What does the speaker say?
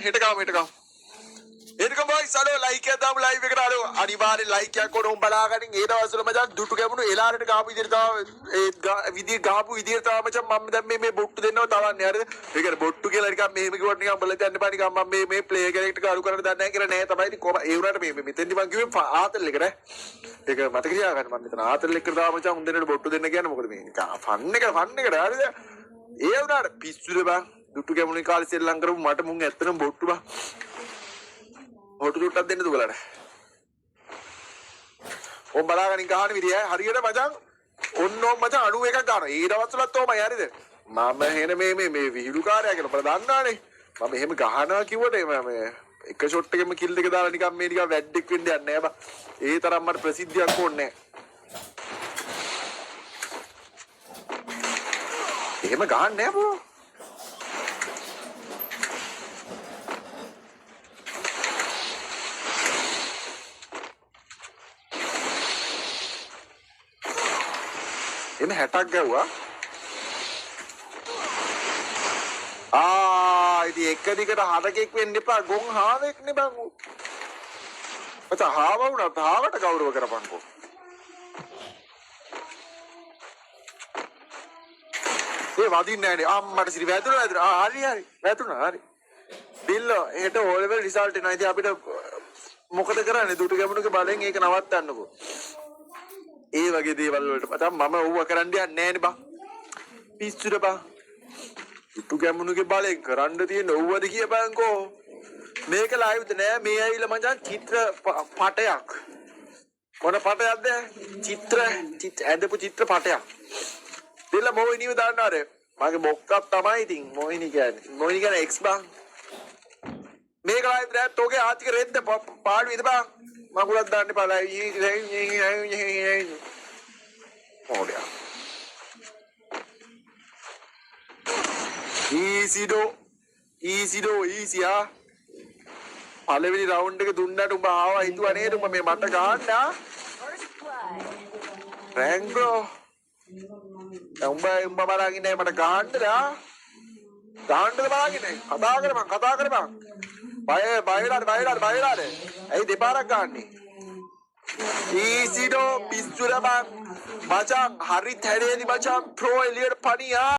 හිටකම් එනකම් boys අලෝ like එක දාමු live එකට අලෝ අනිවාර්යෙන් like එකක් ඕන උඹ බලාගන්න ඒ දවස්වල මචං දුටු ගැමුණු එලාරට ගාපු විදියට තව ඒ විදිය ගාපු විදියට තව මචං මම දැන් මේ බොට්ටු දෙන්නව තවන්නේ හරිද ඒ කියන්නේ බොට්ටු කියලා නිකන් මෙහෙම කිව්වට නිකන් බලලා යන්න බෑ නිකන් මම මේ play character එක අලු කරන්න දන්නේ නැහැ කියලා නෑ තමයි ඉතින් කොහම ඒ වුණාට මේ මෙතෙන්දි මං කිව්වේ ආතල් එක නේ ඒක මතක තියාගන්න මම මෙතන ආතල් එකට දාව මචං උන් දෙන්නට බොට්ටු දෙන්න කියන්නේ මොකද මේ නිකන් ෆන් එකට හරිද ඒ වුණාට පිස්සුද බං දුටු ගැමුණු කාලේ සෙල්ලම් කරපු මට මුන් ඇත්තටම බොට්ටු බං හොටු දුට්ටක් දෙන්න දුගලට. ඔම් බලාගෙන ගහන විදිය හරියට මචං ඔන්නෝ මචං 91ක් ගන්නවා. ඒ දවස්වලත් ඕමයි හරිද? මම එහෙන මේ විහිළු කාර්යය කියලා අපල දන්නානේ. මම එහෙම ගහනවා කිව්වට මේ එක ෂොට් එකෙම කිල් දෙක දාලා නිකන් මේ නිකන් වැඩික් වෙන්න යන්නේ නෑ බා. ඒ තරම් මට ප්‍රසිද්ධියක් ඕනේ නෑ. එහෙම ගහන්නේ නෑ බෝ. එන 60ක් ගැව්වා ඉතින් එක දිගට හරකෙක් වෙන්න එපා ගොන් හාවෙක් නේ බං මචං හාව වුණත් හාවට ගෞරව කරපන්කෝ ඒ වදින්නේ නැහනේ අම්මට සිරි වැදුණා හරි වැදුණා හරි බිල්ලෝ එහෙට ඕ ලෙවල් රිසල්ට් එනවා ඉතින් අපිට මොකද කරන්නේ දුටු ගැමුණුගේ බලෙන් ඒක නවත්තන්නකෝ ඒ වගේ දේවල් වලට මම ඌව කරන්න යන්නේ නෑනේ බං පිස්සුද බං දුටු ගැමුණුගේ බලෙන් කරන්න තියෙන ඌවද කියපන්කෝ මේක ලයිව්ද නෑ මේ ඇවිල්ලා මචං චිත්‍ර පටයක් මොන පටයක්ද චිත්‍ර ඇඳපු චිත්‍ර පටයක් දෙල මොහිනීව දාන්නාද මගේ මොක්කක් තමයි ඉතින් මොහිනී කියන්නේ එක්ස් බං මේක ලයිව් නෑ තෝගේ ආතික රෙද්ද පාළුවේද බං මගුලක් දාන්න එපා ඕඩියා ඊසි පළවෙනි රවුන්ඩ් එක දුන්නට උඹ ආවා හිතුවා නේද උඹ මේ මට ගහන්න රැංග් බ්‍රෝ උඹ බලාගෙන ඉන්නේ මට ගහන්නද බලාගෙන කතා කරපන් බය වෙලාද ඇයි දෙපාරක් ගහන්නේ ඊසිඩෝ පිස්සුර බං මචං හරි තැරේදි මචං ප්‍රෝ එලියට පණියා